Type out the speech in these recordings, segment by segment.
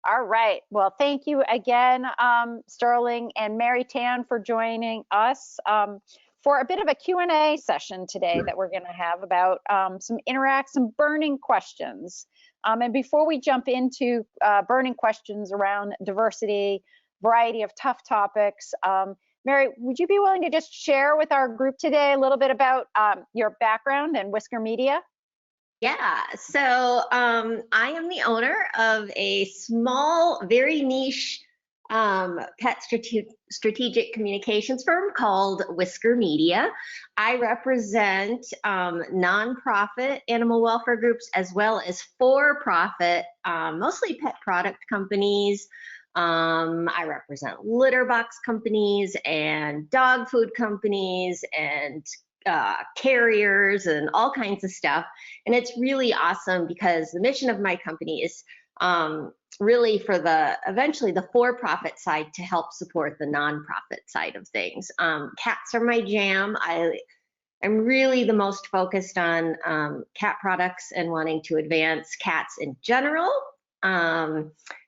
All right. Well, thank you again, Sterling and Mary Tan, for joining us for a bit of a Q&A session today that we're going to have about some burning questions. And before we jump into burning questions around diversity, variety of tough topics, Mary, would you be willing to just share with our group today a little bit about your background and Whisker Media? Yeah, so I am the owner of a small, very niche pet strategic communications firm called Whisker Media. I represent nonprofit animal welfare groups as well as for-profit, mostly pet product companies. I represent litter box companies and dog food companies and carriers and all kinds of stuff. And it's really awesome because the mission of my company is really for eventually the for-profit side to help support the nonprofit side of things. Cats are my jam. I'm really the most focused on cat products and wanting to advance cats in general,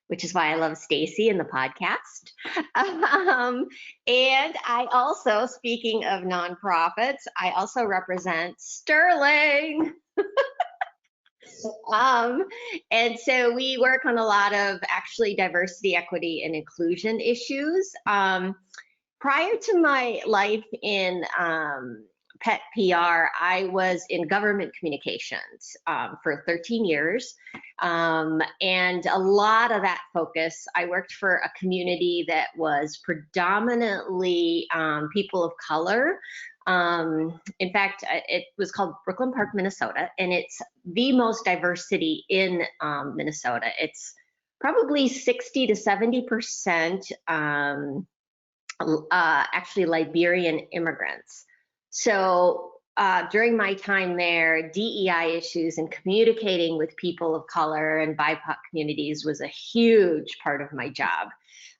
which is why I love Stacy and the podcast. And I also, speaking of nonprofits, I also represent Sterling. And so we work on a lot of actually diversity, equity, and inclusion issues. Prior to my life in pet PR, I was in government communications for 13 years. And a lot of that focus, I worked for a community that was predominantly people of color. In fact, it was called Brooklyn Park, Minnesota, and it's the most diversity in Minnesota. It's probably 60 to 70% actually Liberian immigrants. So during my time there, DEI issues and communicating with people of color and BIPOC communities was a huge part of my job.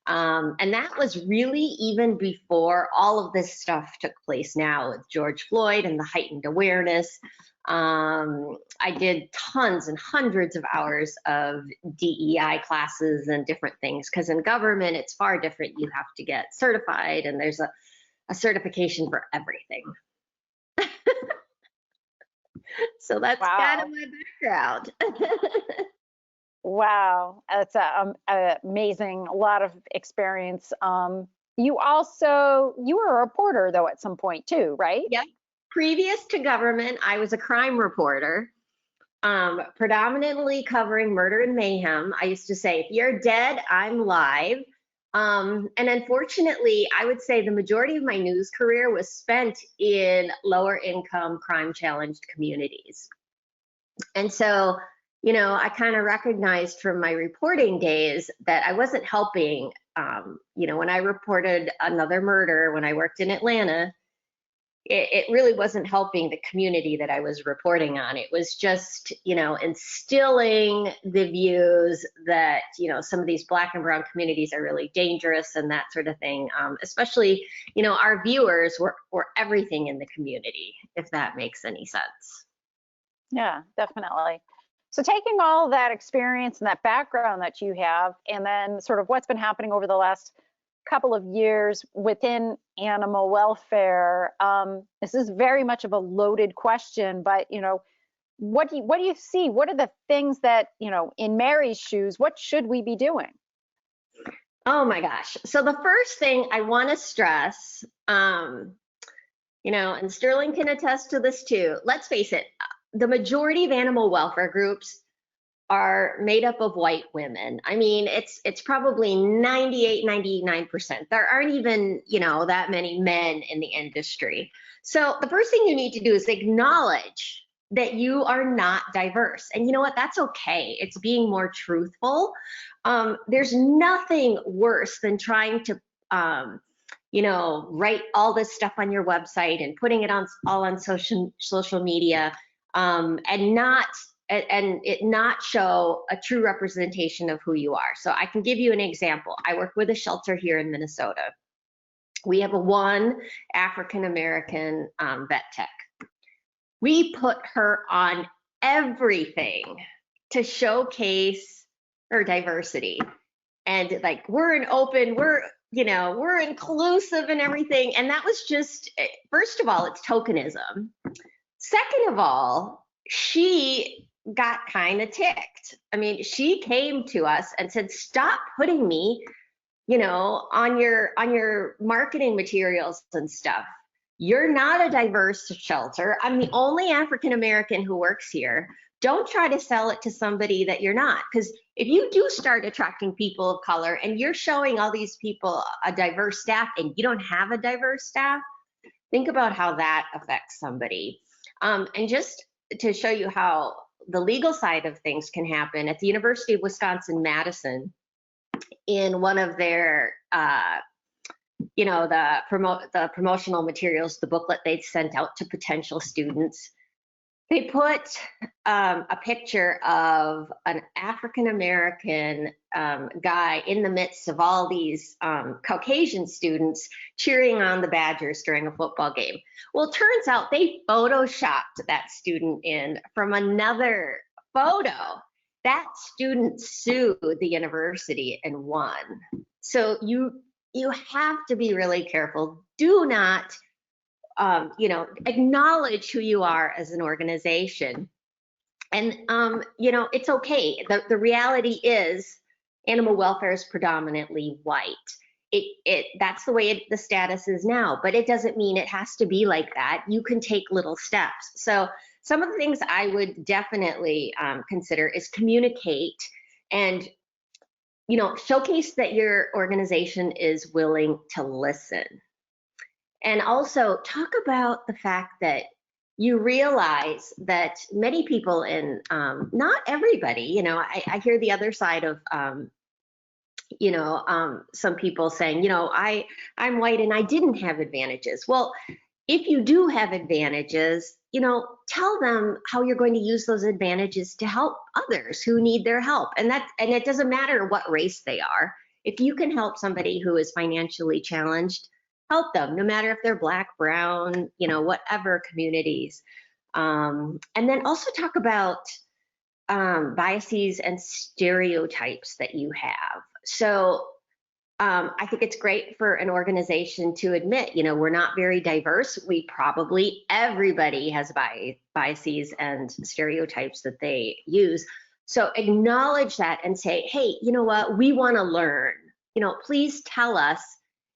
And that was really even before all of this stuff took place now with George Floyd and the heightened awareness. I did tons and hundreds of hours of DEI classes and different things, because in government, it's far different. You have to get certified, and there's a certification for everything. So that's kind of my background. Wow, that's amazing, a lot of experience. You were a reporter though at some point too, right? Yep. Previous to government, I was a crime reporter, predominantly covering murder and mayhem. I used to say, if you're dead, I'm live. And unfortunately, I would say the majority of my news career was spent in lower income, crime challenged communities. And so, you know, I kind of recognized from my reporting days that I wasn't helping. You know, when I reported another murder, when I worked in Atlanta, it really wasn't helping the community that I was reporting on. It was just, you know, instilling the views that, you know, some of these Black and brown communities are really dangerous and that sort of thing. Especially, you know, our viewers were everything in the community, if that makes any sense. Yeah, definitely. So taking all of that experience and that background that you have, and then sort of what's been happening over the last couple of years within animal welfare, this is very much of a loaded question, but you know, what do you see? What are the things that, you know, in Mary's shoes, what should we be doing? Oh my gosh. So the first thing I want to stress, you know, and Sterling can attest to this too, let's face it, the majority of animal welfare groups are made up of white women. I mean, it's probably 98, 99%. There aren't even, you know, that many men in the industry. So the first thing you need to do is acknowledge that you are not diverse. And you know what? That's okay. It's being more truthful. There's nothing worse than trying to, you know, write all this stuff on your website and putting it all on social media, and it not show a true representation of who you are. So I can give you an example. I work with a shelter here in Minnesota. We have one African-American vet tech. We put her on everything to showcase her diversity. and like, we're an open, we're inclusive and everything. And that was just, first of all, it's tokenism. Second of all, she got kind of ticked. I mean, she came to us and said, stop putting me, on your marketing materials and stuff. You're not a diverse shelter. I'm the only African American who works here. Don't try to sell it to somebody that you're not. Because if you do start attracting people of color and you're showing all these people a diverse staff and you don't have a diverse staff, think about how that affects somebody. And just to show you how the legal side of things can happen, at the University of Wisconsin-Madison, in one of their the promotional materials, the booklet they sent out to potential students, they put a picture of an African American guy in the midst of all these Caucasian students cheering on the Badgers during a football game. Well, it turns out they photoshopped that student in from another photo. That student sued the university and won. So you have to be really careful. Do not, acknowledge who you are as an organization. And, it's okay. The reality is animal welfare is predominantly white. That's the way the status is now, but it doesn't mean it has to be like that. You can take little steps. So some of the things I would definitely consider is communicate and, showcase that your organization is willing to listen. And also talk about the fact that you realize that many people, and not everybody, I hear the other side of, some people saying, I'm white and I didn't have advantages. Well, if you do have advantages, tell them how you're going to use those advantages to help others who need their help. And it doesn't matter what race they are. If you can help somebody who is financially challenged, help them, no matter if they're Black, brown, whatever communities. And then also talk about biases and stereotypes that you have. So I think it's great for an organization to admit, we're not very diverse. Everybody has biases and stereotypes that they use. So acknowledge that and say, hey, you know what, we want to learn. Please tell us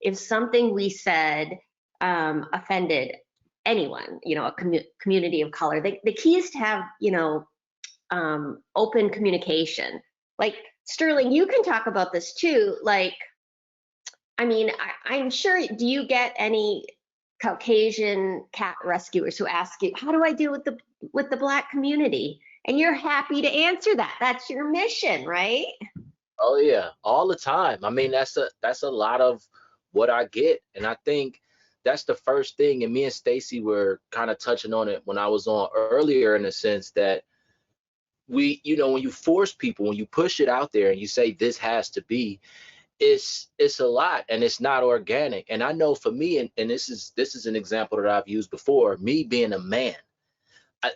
if something we said offended anyone, a community of color. The key is to have, open communication. Like, Sterling, you can talk about this too. Like, I'm sure, do you get any Caucasian cat rescuers who ask you, how do I deal with the Black community? And you're happy to answer that. That's your mission, right? Oh yeah, all the time. That's a lot of what I get. And I think that's the first thing. And me and Stacy were kind of touching on it when I was on earlier, in the sense that when you force people, when you push it out there and you say this has to be, it's a lot and it's not organic. And I know for me, and this is an example that I've used before, me being a man,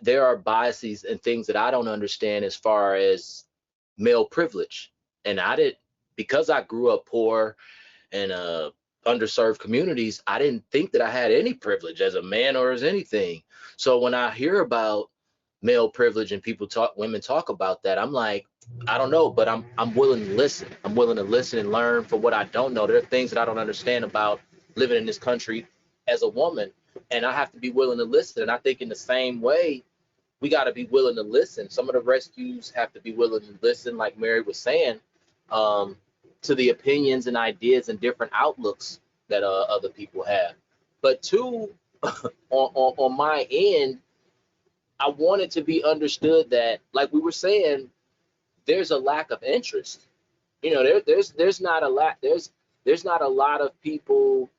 there are biases and things that I don't understand as far as male privilege. And because I grew up poor and underserved communities, I didn't think that I had any privilege as a man or as anything. So when I hear about male privilege and women talk about that, I'm like, I don't know, but I'm willing to listen. I'm willing to listen and learn for what I don't know. There are things that I don't understand about living in this country as a woman, and I have to be willing to listen. And I think in the same way, we got to be willing to listen. Some of the rescues have to be willing to listen, like Mary was saying, to the opinions and ideas and different outlooks that other people have. But two, on my end, I want it to be understood that, like we were saying, there's a lack of interest. There's not a lot of people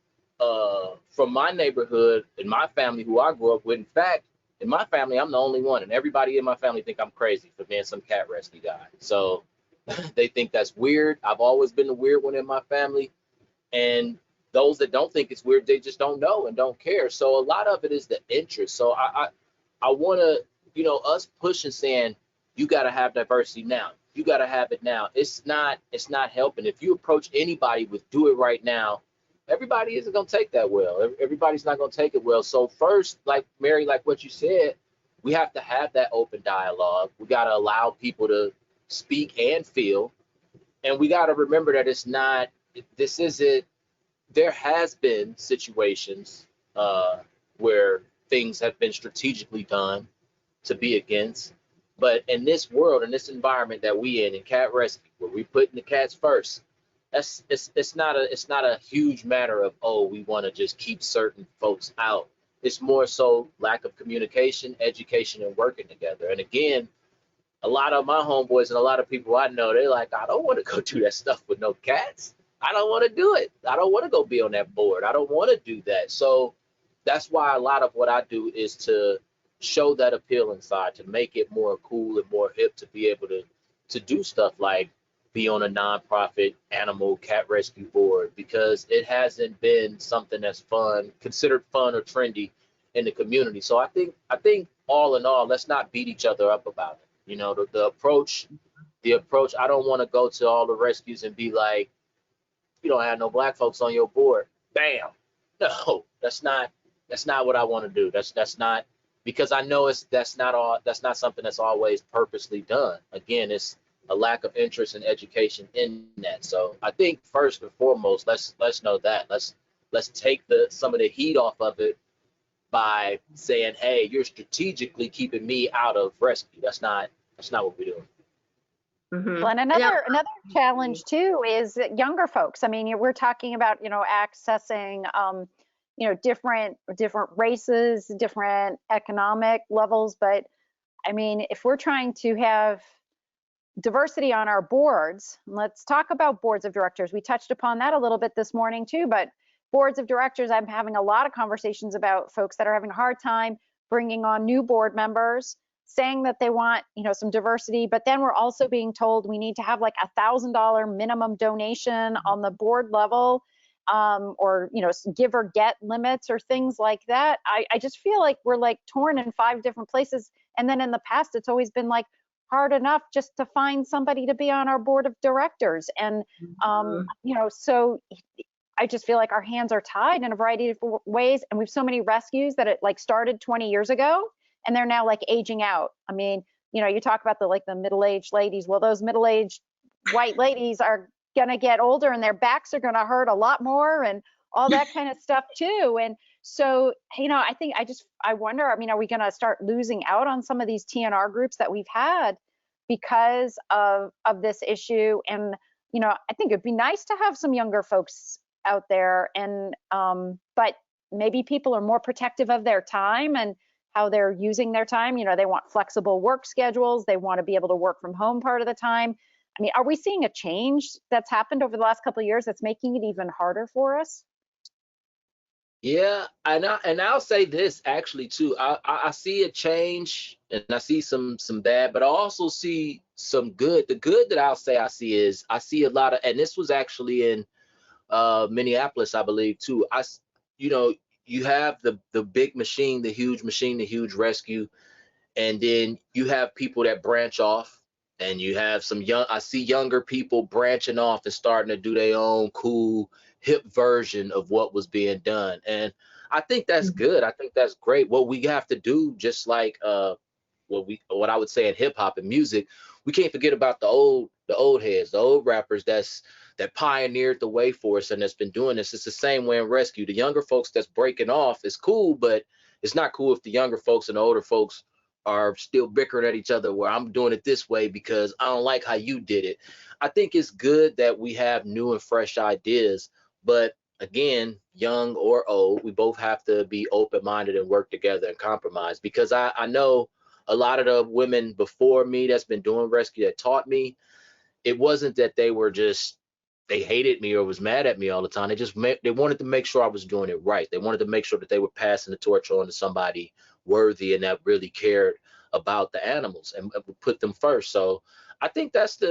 from my neighborhood, in my family, who I grew up with. In fact, in my family, I'm the only one, and everybody in my family think I'm crazy for being some cat rescue guy. So they think that's weird. I've always been the weird one in my family, and those that don't think it's weird, they just don't know and don't care. So a lot of it is the interest. So I want to, us pushing, saying you got to have diversity now. you got to have it now. It's not helping. If you approach anybody with do it right now, everybody isn't going to take that well. Everybody's not going to take it well. So first, like Mary, like what you said, we have to have that open dialogue. We got to allow people to speak and feel. And we got to remember that this isn't, there has been situations where things have been strategically done to be against. But in this world, in this environment that we in cat rescue, where we putting the cats first, it's not a huge matter of, oh, we want to just keep certain folks out. It's more so lack of communication, education, and working together. And again, a lot of my homeboys and a lot of people I know, they're like, I don't want to go do that stuff with no cats. I don't want to do it. I don't want to go be on that board. I don't want to do that. So that's why a lot of what I do is to show that appealing side, to make it more cool and more hip, to be able to do stuff like be on a nonprofit animal cat rescue board, because it hasn't been something that's considered fun or trendy in the community. So I think all in all, let's not beat each other up about it. You know, the approach, I don't want to go to all the rescues and be like, you don't have no black folks on your board. Bam. No, that's not what I want to do. That's not, because I know that's not something that's always purposely done. Again, it's a lack of interest and education in that. So I think first and foremost, let's know that. Let's take some of the heat off of it by saying, hey, you're strategically keeping me out of rescue. That's not what we're doing. Well, and another challenge too is younger folks. I mean, we're talking about, accessing, different races, different economic levels. But I mean, if we're trying to have diversity on our boards, let's talk about boards of directors. We touched upon that a little bit this morning too, but boards of directors, I'm having a lot of conversations about folks that are having a hard time bringing on new board members, saying that they want, some diversity, but then we're also being told we need to have like $1,000 minimum donation on the board level, or, give or get limits or things like that. I just feel like we're like torn in 5 different places. And then in the past, it's always been like hard enough just to find somebody to be on our board of directors. And, so I just feel like our hands are tied in a variety of ways. And we have so many rescues that it like started 20 years ago, and they're now like aging out. I mean, you talk about the middle-aged ladies. Well, those middle-aged white ladies are gonna get older and their backs are gonna hurt a lot more and all that kind of stuff too. And so, I wonder, I mean, are we gonna start losing out on some of these TNR groups that we've had because of this issue? And, I think it'd be nice to have some younger folks out there, and but maybe people are more protective of their time and how they're using their time. They want flexible work schedules. They want to be able to work from home part of the time. I mean, are we seeing a change that's happened over the last couple of years that's making it even harder for us? Yeah, and I'll say this actually too. I see a change, and I see some bad, but I also see some good. The good that I see is I see a lot of, and this was actually in Minneapolis, I believe too. You have the big machine, the huge rescue, and then you have people that branch off, and you have I see younger people branching off and starting to do their own cool hip version of what was being done. And I think that's good. I think that's great. What we have to do, just like what I would say in hip hop and music, we can't forget about the old heads, the old rappers that pioneered the way for us and that's been doing this. It's the same way in rescue. The younger folks that's breaking off is cool, but it's not cool if the younger folks and the older folks are still bickering at each other, where I'm doing it this way because I don't like how you did it. I think it's good that we have new and fresh ideas, but again, young or old, we both have to be open-minded and work together and compromise, because I know a lot of the women before me that's been doing rescue that taught me, it wasn't that they hated me or was mad at me all the time. They wanted to make sure I was doing it right. They wanted to make sure that they were passing the torch on to somebody worthy and that really cared about the animals and put them first. So I think that's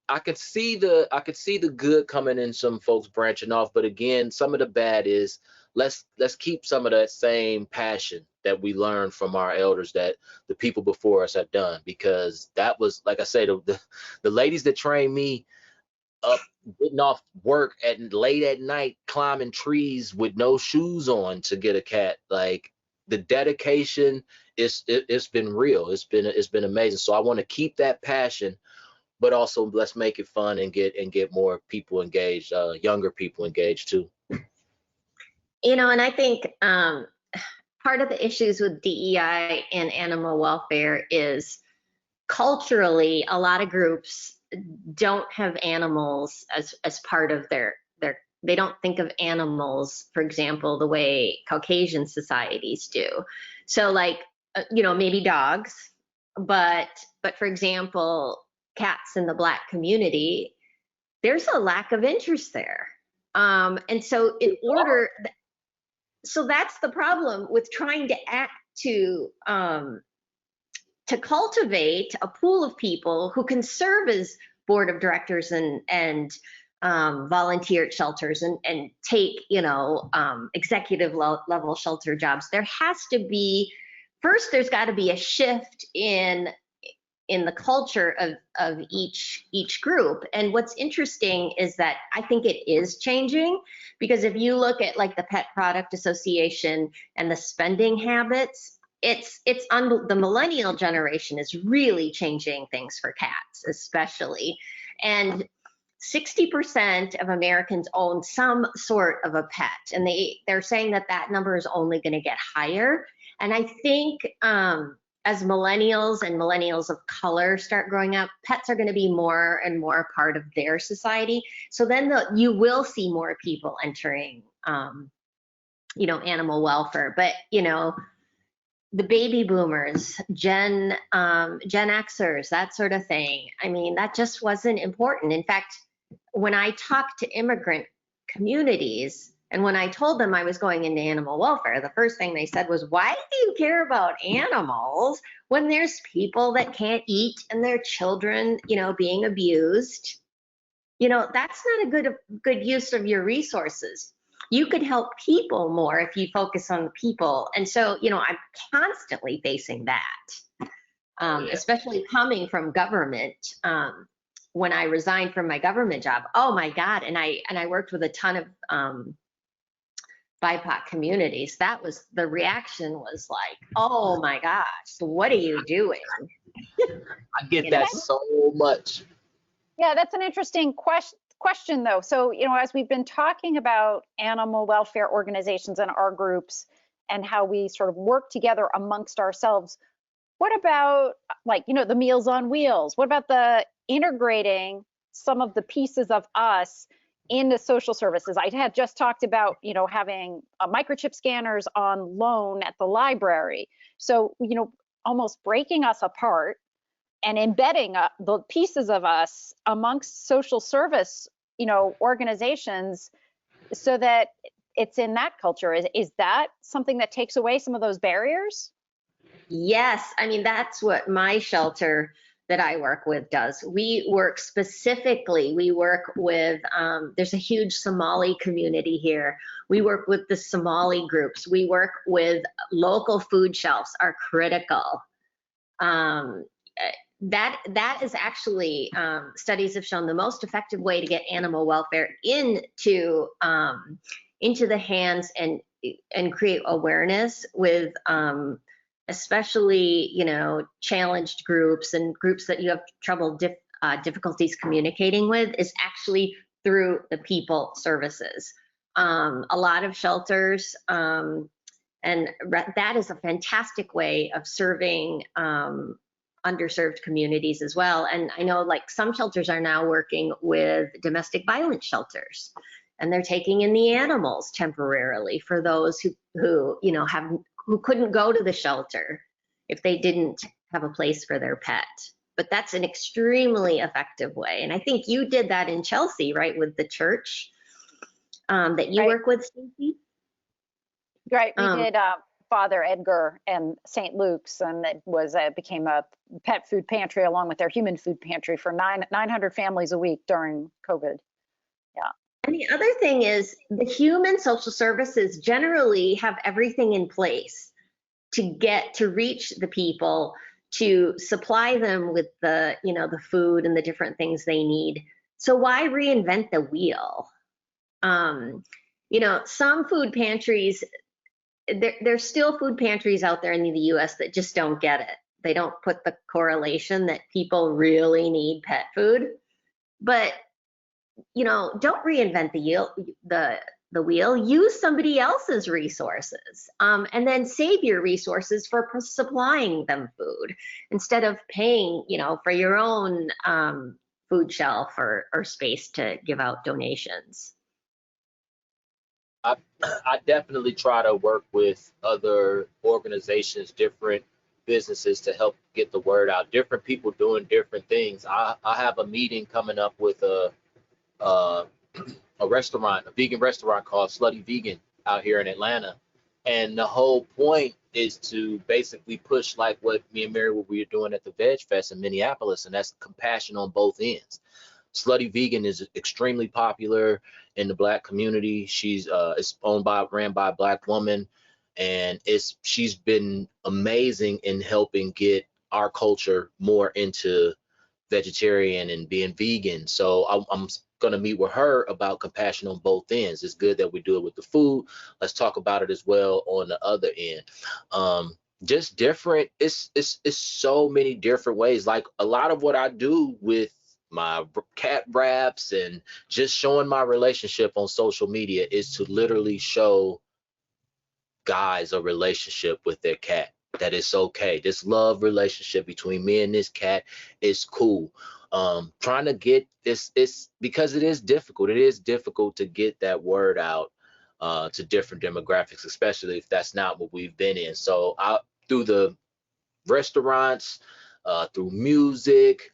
I could see the good coming in, some folks branching off, but again, some of the bad is, let's keep some of that same passion that we learned from our elders, that the people before us had done, because that was, like I say, the ladies that trained me up, getting off work at late at night, climbing trees with no shoes on to get a cat. Like, the dedication it's been real. It's been amazing. So I want to keep that passion, but also let's make it fun and get more people engaged, younger people engaged too. And I think part of the issues with DEI and animal welfare is culturally, a lot of groups don't have animals as part of their they don't think of animals, for example, the way Caucasian societies do. So like, maybe dogs, but for example, cats in the Black community, there's a lack of interest there. And so so that's the problem with trying to cultivate a pool of people who can serve as board of directors and volunteer at shelters and take, executive level shelter jobs. There has to be, first, there's got to be a shift in the culture of each group. And what's interesting is that I think it is changing, because if you look at like the Pet Product Association and the spending habits, it's on the millennial generation is really changing things for cats, especially. And 60% of Americans own some sort of a pet, and they're saying that number is only going to get higher. And I think as millennials and millennials of color start growing up, pets are going to be more and more a part of their society. So then you will see more people entering, animal welfare. But the baby boomers, Gen Xers, that sort of thing, I mean, that just wasn't important. In fact, when I talked to immigrant communities, and when I told them I was going into animal welfare, the first thing they said was, why do you care about animals when there's people that can't eat and their children, being abused? That's not a good use of your resources. You could help people more if you focus on the people. And so, I'm constantly facing that, especially coming from government. When I resigned from my government job, oh my God, and I worked with a ton of BIPOC communities. The reaction was like, oh my gosh, what are you doing? I get that so much. Yeah, that's an interesting question though. So, as we've been talking about animal welfare organizations and our groups and how we sort of work together amongst ourselves, what about the Meals on Wheels? What about the integrating some of the pieces of us into social services? I had just talked about, having microchip scanners on loan at the library. So, almost breaking us apart and embedding the pieces of us amongst social service, organizations, so that it's in that culture. Is that something that takes away some of those barriers? Yes, I mean, that's what my shelter that I work with does. We work with, there's a huge Somali community here. We work with the Somali groups. We work with local food shelves are critical. That is actually, studies have shown the most effective way to get animal welfare into the hands and create awareness with, especially, challenged groups and groups that you have difficulties communicating with, is actually through the people services. A lot of shelters, and that is a fantastic way of serving underserved communities as well. And I know some shelters are now working with domestic violence shelters, and they're taking in the animals temporarily for those who couldn't go to the shelter if they didn't have a place for their pet. But that's an extremely effective way. And I think you did that in Chelsea, right, with the church that you work with, Stacy? Right, we did. Father Edgar and St. Luke's, and it became a pet food pantry along with their human food pantry for 900 families a week during COVID. Yeah. And the other thing is the human social services generally have everything in place to reach the people, to supply them with the, the food and the different things they need. So why reinvent the wheel? Some food pantries, there's still food pantries out there in the US that just don't get it. They don't put the correlation that people really need pet food. But, don't reinvent the wheel, use somebody else's resources, and then save your resources for supplying them food instead of paying, for your own food shelf or space to give out donations. I definitely try to work with other organizations, different businesses to help get the word out. Different people doing different things. I have a meeting coming up with a restaurant, a vegan restaurant called Slutty Vegan out here in Atlanta. And the whole point is to basically push like what me and Mary, what we were doing at the Veg Fest in Minneapolis, and that's compassion on both ends. Slutty Vegan is extremely popular in the Black community. She's it's ran by a Black woman, and she's been amazing in helping get our culture more into vegetarian and being vegan. So I'm going to meet with her about compassion on both ends. It's good that we do it with the food. Let's talk about it as well on the other end. Just different. It's so many different ways. Like a lot of what I do with my cat wraps and just showing my relationship on social media is to literally show guys a relationship with their cat, that it's okay. This love relationship between me and this cat is cool. Trying to get this, it's because it is difficult. It is difficult to get that word out to different demographics, especially if that's not what we've been in. So through the restaurants, through music,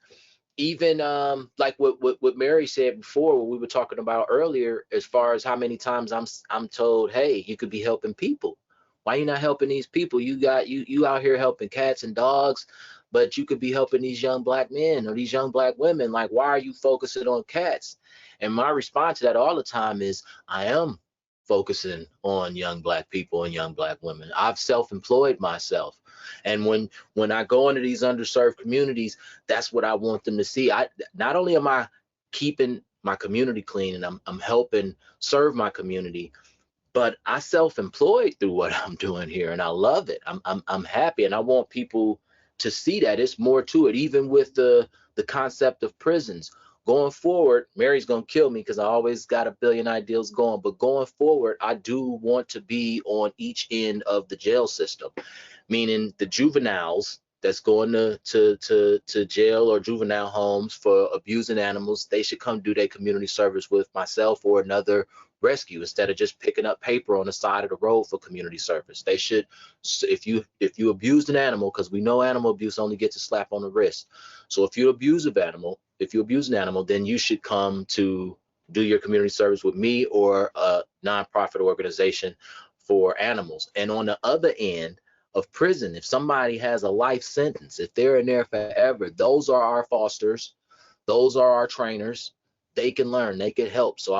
even like what Mary said before, what we were talking about earlier, as far as how many times I'm told, hey, you could be helping people. Why you not helping these people? You out here helping cats and dogs, but you could be helping these young Black men or these young Black women. Like, why are you focusing on cats? And my response to that all the time is, I am focusing on young Black people and young Black women. I've self-employed myself. And when I go into these underserved communities, that's what I want them to see. Not only am I keeping my community clean and I'm helping serve my community, but I self-employed through what I'm doing here, and I love it. I'm happy, and I want people to see that it's more to it. Even with the concept of prisons going forward, Mary's gonna kill me because I always got a billion ideas going. But going forward, I do want to be on each end of the jail system, meaning the juveniles that's going to jail or juvenile homes for abusing animals. They should come do their community service with myself or another rescue instead of just picking up paper on the side of the road for community service. They should, if you abused an animal, because we know animal abuse only gets a slap on the wrist. So if you abuse an animal, then you should come to do your community service with me or a nonprofit organization for animals. And on the other end of prison, if somebody has a life sentence, if they're in there forever, those are our fosters, those are our trainers. They can learn, they can help. So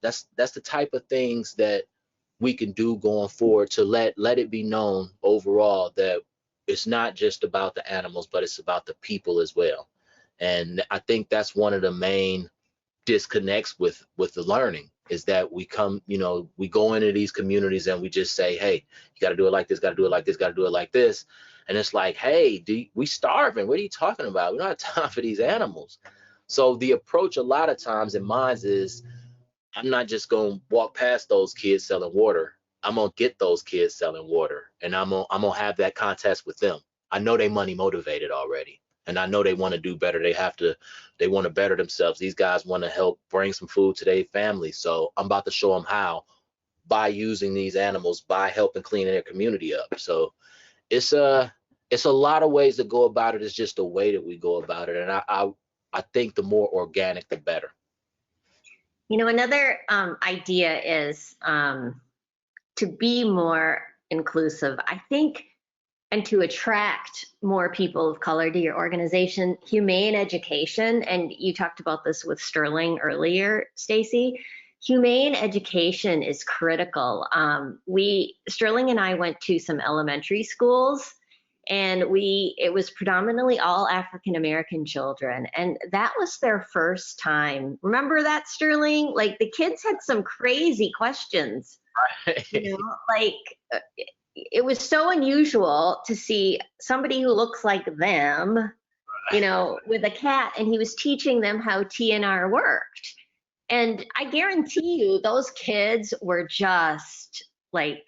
that's the type of things that we can do going forward to let it be known overall that it's not just about the animals, but it's about the people as well. And I think that's one of the main disconnects with the learning, is that we go into these communities and we just say, hey, you got to do it like this, got to do it like this, got to do it like this. And it's like, hey, we starving. What are you talking about? We don't have time for these animals. So the approach a lot of times in mine is, I'm not just going to walk past those kids selling water. I'm going to get those kids selling water, and I'm going to have that contest with them. I know they money motivated already, and I know they want to do better. They want to better themselves. These guys want to help bring some food to their family. So I'm about to show them how, by using these animals, by helping clean their community up. So it's a lot of ways to go about it. It's just the way that we go about it. And I think the more organic, the better. Another idea is to be more inclusive. I think, and to attract more people of color to your organization, humane education, and you talked about this with Sterling earlier, Stacy, humane education is critical. Sterling and I went to some elementary schools, and it was predominantly all African American children, and that was their first time. Remember that, Sterling? Like, the kids had some crazy questions. You know, like, it was so unusual to see somebody who looks like them, you know, with a cat, and he was teaching them how TNR worked. And I guarantee you, those kids were just like,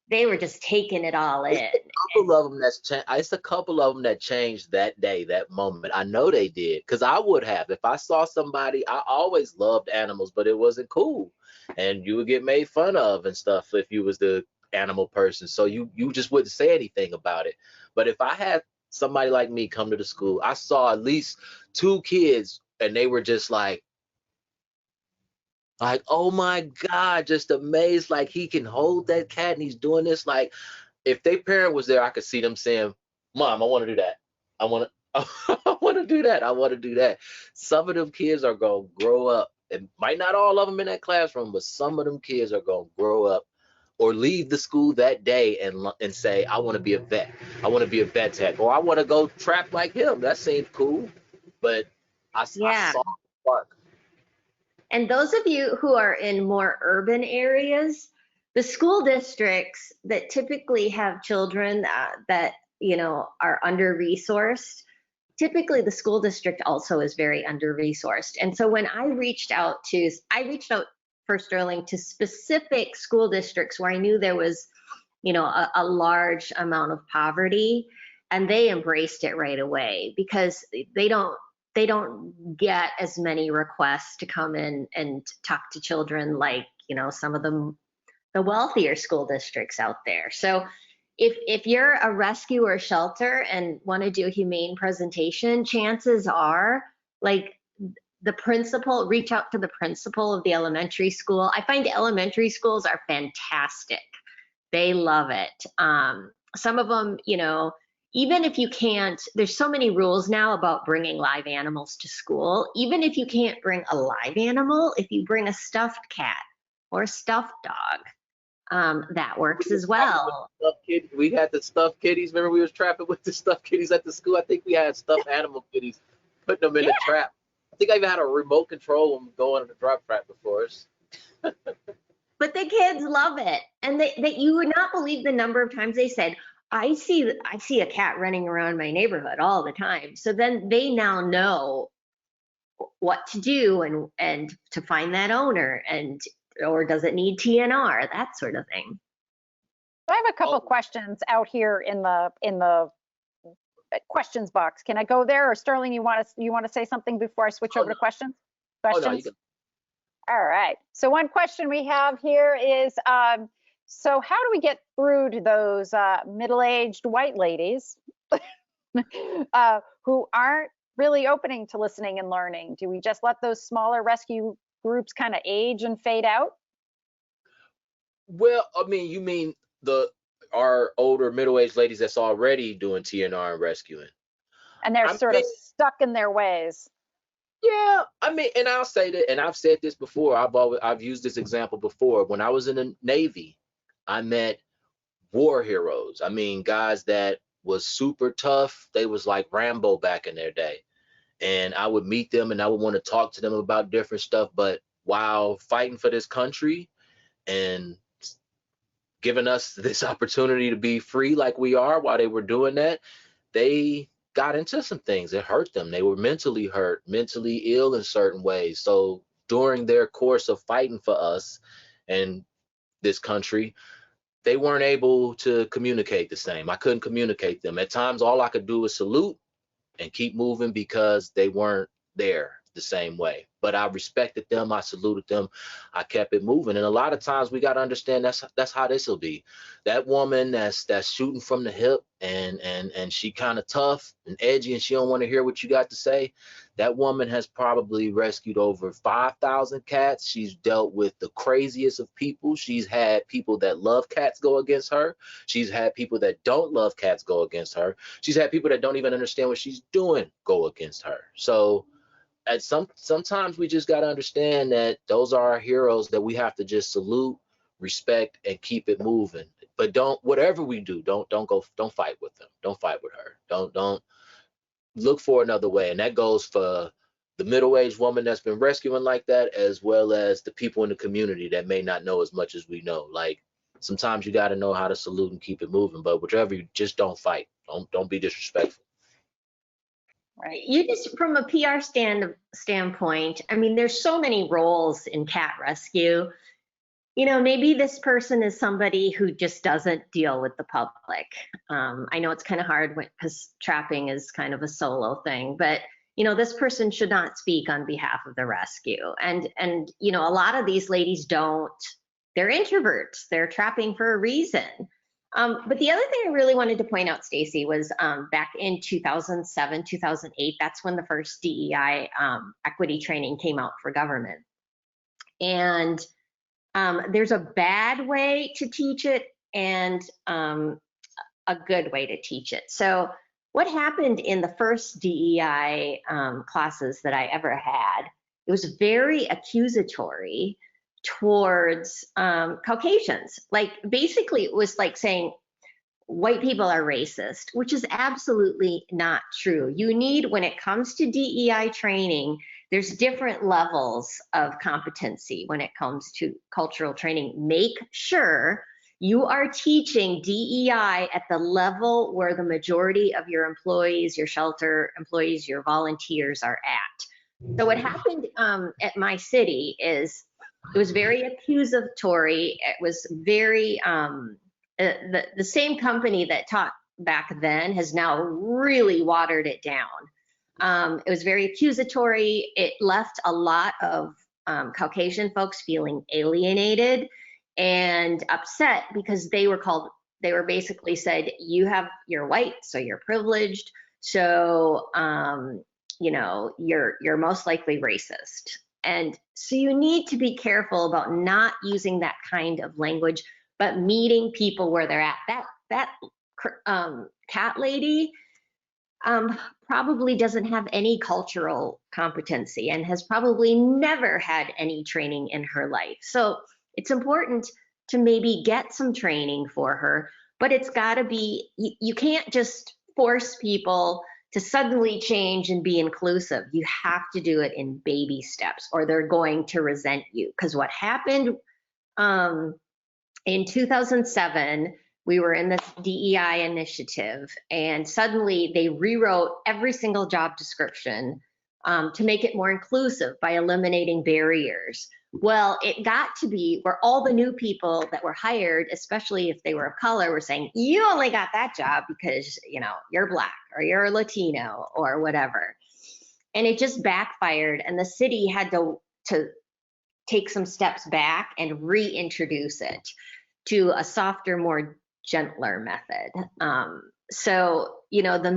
they were just taking it all in. It's a couple of them that changed that day, that moment. I know they did, because I would have. If I saw somebody, I always loved animals, but it wasn't cool. And you would get made fun of and stuff if you was the animal person. So you just wouldn't say anything about it. But if I had somebody like me come to the school, I saw at least 2 kids, and they were just like, oh my God, just amazed, like he can hold that cat and he's doing this. Like, if their parent was there, I could see them saying, Mom, I want to do that. I want to I want to do that. I want to do that. Some of them kids are going to grow up, and might not all of them in that classroom, but some of them kids are going to grow up or leave the school that day and say, I want to be a vet. I want to be a vet tech, or I want to go trap like him. That seemed cool. But I saw the spark. And those of you who are in more urban areas, the school districts that typically have children that, you know, are under-resourced, typically the school district also is very under-resourced. And so when I reached out for Sterling to specific school districts where I knew there was, you know, a large amount of poverty, and they embraced it right away, because they don't get as many requests to come in and talk to children like, you know, some of the wealthier school districts out there. So if you're a rescue or shelter and want to do a humane presentation, chances are, like, the principal, reach out to the principal of the elementary school. I find elementary schools are fantastic. They love it. Some of them, you know, even if you can't, there's so many rules now about bringing live animals to school. Even if you can't bring a live animal, if you bring a stuffed cat or a stuffed dog, that works as well. We had the stuffed kitties. Remember, we was trapping with the stuffed kitties at the school? I think we had stuffed animal kitties, putting them in a trap. I think I even had a remote control them going in the drop trap before us. But the kids love it. And you would not believe the number of times they said, I see a cat running around my neighborhood all the time. So then they now know what to do and to find that owner, or does it need TNR, that sort of thing. I have a couple questions out here in the questions box. Can I go there, or Sterling, you want to say something before I switch over to questions? Questions? All right. So one question we have here is, so how do we get through to those middle-aged white ladies who aren't really opening to listening and learning? Do we just let those smaller rescue groups kind of age and fade out? Well, I mean, you mean our older middle-aged ladies that's already doing TNR and rescuing, and they're sort of stuck in their ways. Yeah, I mean, and I'll say that, and I've said this before. I've used this example before. When I was in the Navy, I met war heroes. I mean, guys that was super tough. They was like Rambo back in their day. And I would meet them and I would want to talk to them about different stuff. But while fighting for this country and giving us this opportunity to be free like we are, while they were doing that, they got into some things. It hurt them. They were mentally hurt, mentally ill in certain ways. So during their course of fighting for us and this country, they weren't able to communicate the same. I couldn't communicate them. At times, all I could do was salute and keep moving because they weren't there. the same way. But I respected them, I saluted them, I kept it moving. And a lot of times we got to understand that's how this will be. That woman that's shooting from the hip and she kind of tough and edgy and she don't want to hear what you got to say. That woman has probably rescued over 5,000 cats. She's dealt with the craziest of people. She's had people that love cats go against her. She's had people that don't love cats go against her. She's had people that don't even understand what she's doing go against her. So sometimes we just got to understand that those are our heroes that we have to just salute, respect, and keep it moving. But whatever we do, don't fight with them. Don't fight with her. Don't look for another way. And that goes for the middle-aged woman that's been rescuing like that, as well as the people in the community that may not know as much as we know. Like, sometimes you got to know how to salute and keep it moving, but whichever, you just don't fight. Don't be disrespectful. Right. You just, from a PR standpoint, I mean, there's so many roles in cat rescue. You know, maybe this person is somebody who just doesn't deal with the public. I know it's kind of hard because trapping is kind of a solo thing, but you know, this person should not speak on behalf of the rescue. And you know, a lot of these ladies don't. They're introverts. They're trapping for a reason. But the other thing I really wanted to point out, Stacy, was back in 2007, 2008. That's when the first DEI equity training came out for government. And there's a bad way to teach it and a good way to teach it. So what happened in the first DEI classes that I ever had, it was very accusatory towards Caucasians. Like, basically it was like saying white people are racist, which is absolutely not true. You need, when it comes to DEI training, there's different levels of competency when it comes to cultural training. Make sure you are teaching DEI at the level where the majority of your employees, your shelter employees, your volunteers are at. So what happened at my city is it was very accusatory. It was very, the same company that taught back then has now really watered it down. It was very accusatory. It left a lot of Caucasian folks feeling alienated and upset because they were basically said, you're white, so you're privileged. So, you know, you're most likely racist. And so you need to be careful about not using that kind of language, but meeting people where they're at. That cat lady probably doesn't have any cultural competency and has probably never had any training in her life. So it's important to maybe get some training for her, but it's got to be, you can't just force people to suddenly change and be inclusive. You have to do it in baby steps or they're going to resent you. Because what happened in 2007, we were in this DEI initiative and suddenly they rewrote every single job description to make it more inclusive by eliminating barriers. Well, it got to be where all the new people that were hired, especially if they were of color, were saying, you only got that job because, you know, you're Black or you're Latino or whatever. And it just backfired and the city had to take some steps back and reintroduce it to a softer, more gentler method. So, you know, the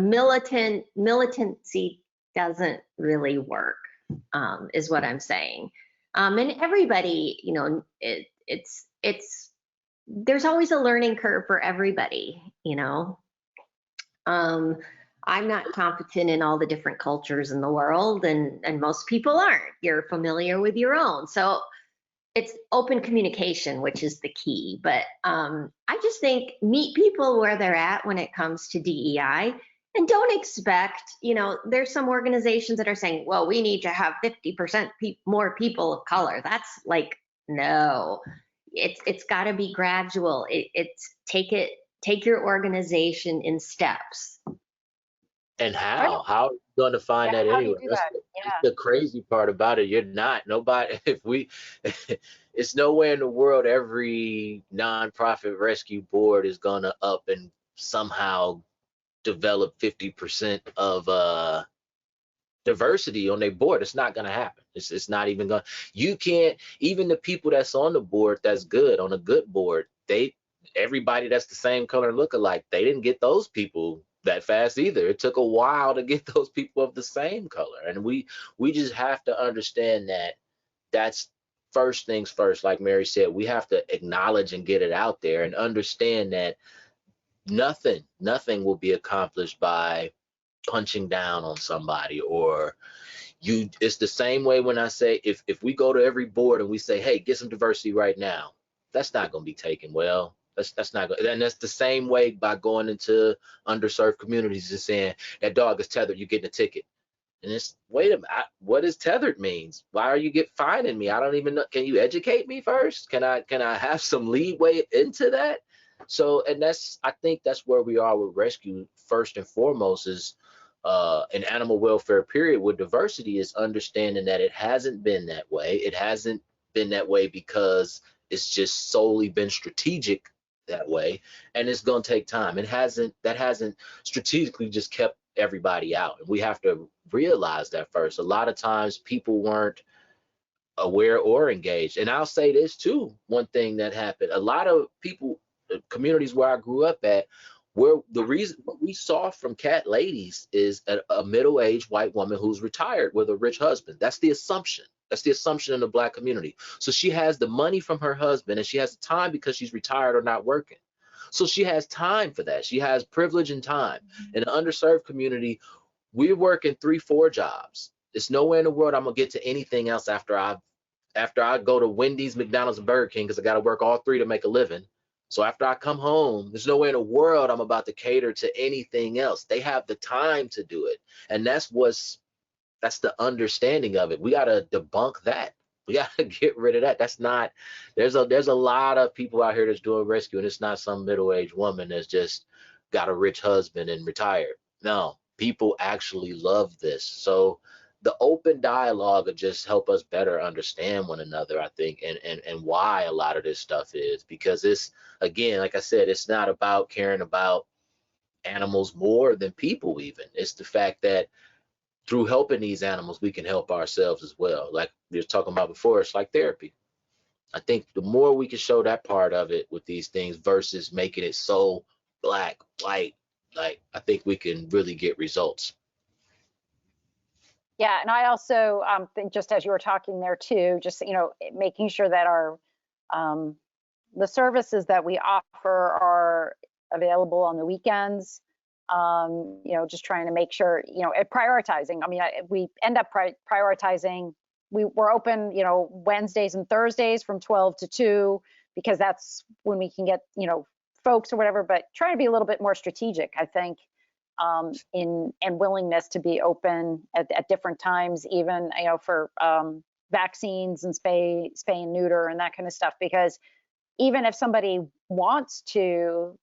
militancy doesn't really work, is what I'm saying. And everybody, you know, there's always a learning curve for everybody, you know. I'm not competent in all the different cultures in the world, and most people aren't. You're familiar with your own. So it's open communication, which is the key. But I just think meet people where they're at when it comes to DEI. And don't expect, you know, there's some organizations that are saying, well, we need to have 50% more people of color. That's like, no, it's got to be gradual. Take your organization in steps. And how are you going to find that anyway? That's the crazy part about it. You're not, nobody, it's nowhere in the world every nonprofit rescue board is going to up and somehow develop 50% of diversity on their board. It's not going to happen. It's not even going. You can't, even the people that's on the board that's good on a good board, everybody that's the same color and look alike, they didn't get those people that fast either. It took a while to get those people of the same color, and we just have to understand that that's first things first. Like Mary said, we have to acknowledge and get it out there and understand that nothing will be accomplished by punching down on somebody. Or it's the same way when I say, if we go to every board and we say, hey, get some diversity right now, that's not going to be taken well. That's not good. And that's the same way by going into underserved communities and saying that dog is tethered, you're getting a ticket. And it's, wait a minute, what does tethered means? Why are you fining me? I don't even know. Can you educate me first? Can I have some leeway into that? So, and I think that's where we are with rescue first and foremost, is in animal welfare period with diversity, is understanding that it hasn't been that way. It hasn't been that way because it's just solely been strategic that way, and it's going to take time. That hasn't strategically just kept everybody out, and we have to realize that first. A lot of times people weren't aware or engaged. And I'll say this too, one thing that happened, a lot of people, communities where I grew up at, where the reason what we saw from cat ladies is a middle-aged white woman who's retired with a rich husband. That's the assumption. That's the assumption in the Black community. So she has the money from her husband, and she has the time because she's retired or not working. So she has time for that. She has privilege and time. In an underserved community, we're working 3-4 jobs. There's nowhere in the world I'm gonna get to anything else after I go to Wendy's, McDonald's, and Burger King, because I got to work all 3 to make a living. So after I come home, there's nowhere in the world I'm about to cater to anything else. They have the time to do it, and that's the understanding of it. We got to debunk that. We got to get rid of that. That's not. There's a lot of people out here that's doing rescue, and it's not some middle-aged woman that's just got a rich husband and retired. No, people actually love this. So the open dialogue will just help us better understand one another, I think, and why a lot of this stuff is, because it's, again, like I said, it's not about caring about animals more than people even. It's the fact that through helping these animals, we can help ourselves as well. Like we were talking about before, it's like therapy. I think the more we can show that part of it with these things versus making it so black, white, like, I think we can really get results. Yeah, and I also think, just as you were talking there too, just making sure that our the services that we offer are available on the weekends. Just trying to make sure, prioritizing. I mean, we end up prioritizing. We're open, Wednesdays and Thursdays from 12 to 2, because that's when we can get, folks or whatever, but trying to be a little bit more strategic, I think, and willingness to be open at different times, even, for vaccines and spay and neuter and that kind of stuff. Because even if somebody wants to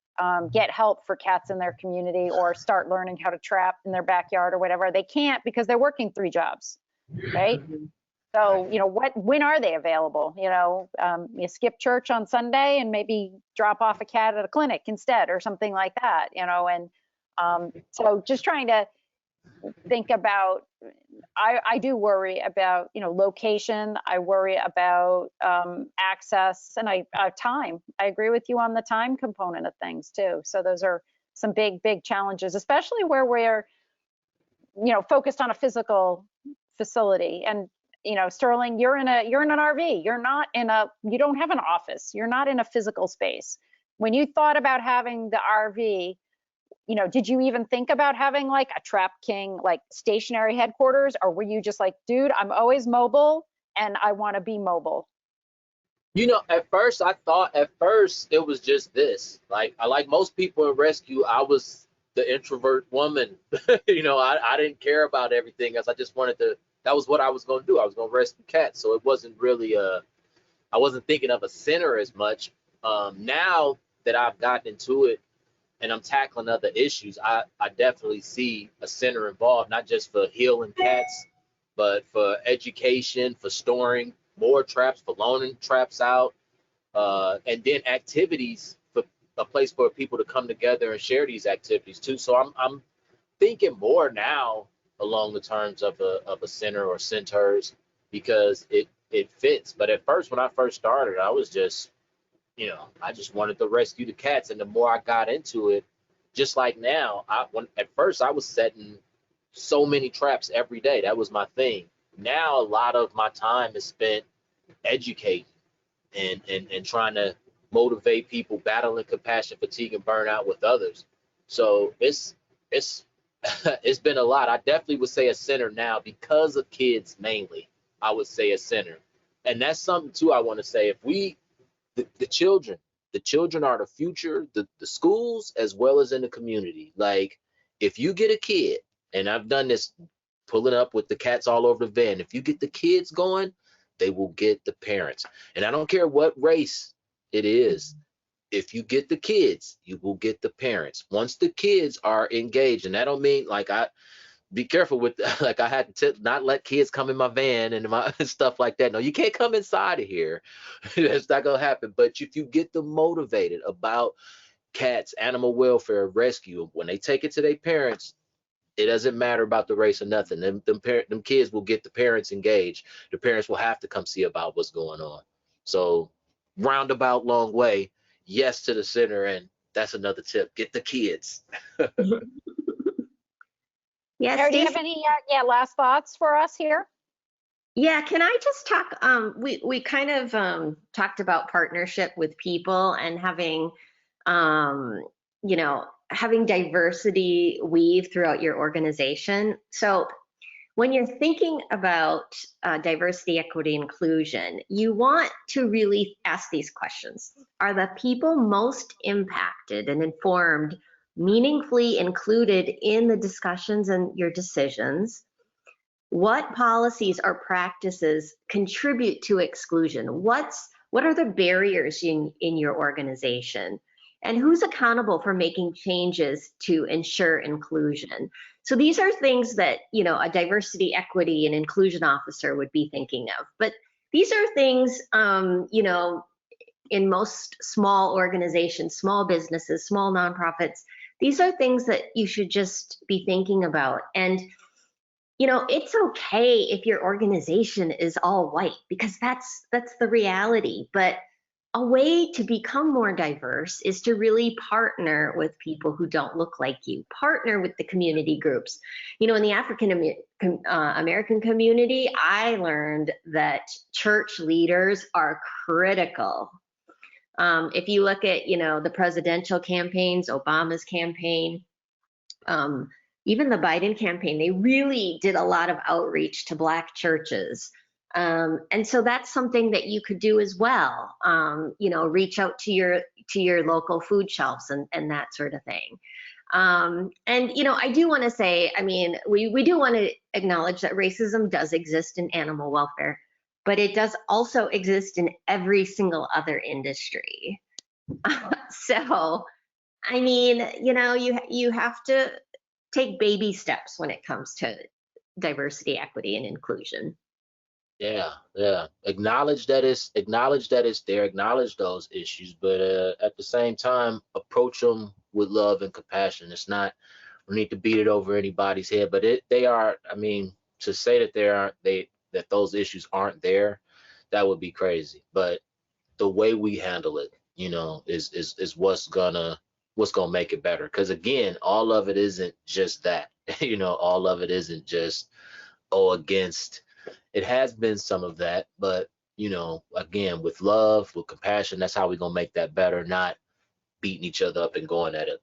get help for cats in their community or start learning how to trap in their backyard or whatever, they can't because they're working 3 jobs, right? So, when are they available? You skip church on Sunday and maybe drop off a cat at a clinic instead or something like that, and so just trying to think about, I do worry about, location. I worry about access and time. I agree with you on the time component of things too. So those are some big challenges, especially where we're, focused on a physical facility. And, Sterling, you're in an RV. You don't have an office. You're not in a physical space. When you thought about having the RV, did you even think about having like a Trap King, like stationary headquarters? Or were you just like, dude, I'm always mobile and I want to be mobile? At first it was just this. Like most people in rescue, I was the introvert woman. I didn't care about everything else. I just wanted that was what I was going to do. I was going to rescue cats. So it wasn't really I wasn't thinking of a center as much. Now that I've gotten into it, and I'm tackling other issues, I definitely see a center involved, not just for healing cats, but for education, for storing more traps, for loaning traps out, and then activities, for a place for people to come together and share these activities too. So I'm thinking more now along the terms of a center or centers because it fits. But at first, when I first started, I was just, I just wanted to rescue the cats. And the more I got into it, just like now, at first I was setting so many traps every day. That was my thing. Now a lot of my time is spent educating and trying to motivate people battling compassion fatigue and burnout with others. So it's it's been a lot. I definitely would say a center now because of kids mainly. I would say a center. And that's something too I want to say. If we the children are the future, the schools as well as in the community. Like if you get a kid, and I've done this pulling up with the cats all over the van, if you get the kids going, they will get the parents. And I don't care what race it is. If you get the kids, you will get the parents. Once the kids are engaged, and that don't mean like I be careful with like I had to not let kids come in my van and my stuff like that. No, you can't come inside of here. That's not gonna happen. But if you get them motivated about cats, animal welfare, rescue, when they take it to their parents, it doesn't matter about the race or nothing. Them kids will get the parents engaged. The parents will have to come see about what's going on. So roundabout long way, yes to the center, and that's another tip. Get the kids. Yes, Mary, do you have any last thoughts for us here? yeah, can I just talk? We kind of talked about partnership with people and having, you know, having diversity weave throughout your organization. So when you're thinking about diversity, equity, inclusion, you want to really ask these questions. Are the people most impacted and informed meaningfully included in the discussions and your decisions? What policies or practices contribute to exclusion? What are the barriers in your organization? And who's accountable for making changes to ensure inclusion? So these are things that, you know, a diversity, equity, and inclusion officer would be thinking of. But these are things, you know, in most small organizations, small businesses, small nonprofits, these are things that you should just be thinking about. And you know, it's okay if your organization is all white because that's the reality. But a way to become more diverse is to really partner with people who don't look like you, partner with the community groups. You know, in the African American community, I learned that church leaders are critical. If you look at, you know, the presidential campaigns, Obama's campaign, even the Biden campaign, they really did a lot of outreach to Black churches. And so that's something that you could do as well. You know, reach out to your local food shelves and that sort of thing. And, you know, I do want to say, I mean, we do want to acknowledge that racism does exist in animal welfare, but it does also exist in every single other industry. So, I mean, you know, you have to take baby steps when it comes to diversity, equity, and inclusion. Yeah. Acknowledge that it's there, acknowledge those issues, but at the same time, approach them with love and compassion. It's not, we need to beat it over anybody's head, but they are, I mean, to say that that those issues aren't there, that would be crazy. But the way we handle it, you know, is what's gonna make it better. Because again, all of it isn't just that. You know, all of it isn't just against. It has been some of that, but you know, again, with love, with compassion, that's how we're gonna make that better, not beating each other up and going at it.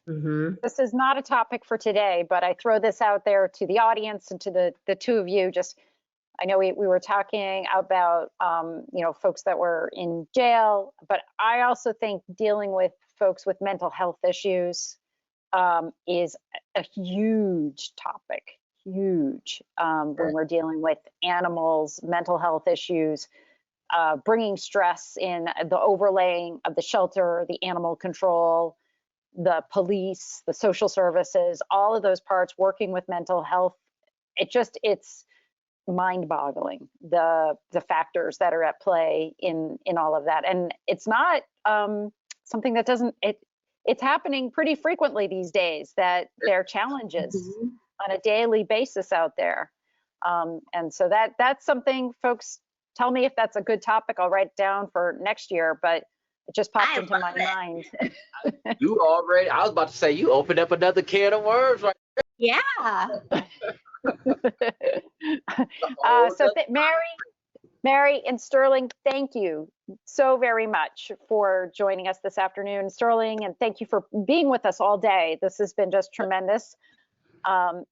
Mm-hmm. This is not a topic for today, but I throw this out there to the audience and to the two of you. Just, I know we were talking about, you know, folks that were in jail, but I also think dealing with folks with mental health issues is a huge topic, huge, when we're dealing with animals, mental health issues, bringing stress in, the overlaying of the shelter, the animal control, the police, the social services, all of those parts working with mental health. It's mind-boggling, the factors that are at play in all of that. And it's not something that it's happening pretty frequently these days, that there are challenges on a daily basis out there. And so that's something, folks, tell me if that's a good topic. I'll write it down for next year, but it just popped into my mind. You already, I was about to say, you opened up another can of worms, right? Yeah. So Mary and Sterling, thank you so very much for joining us this afternoon. Sterling, and thank you for being with us all day. This has been just tremendous. And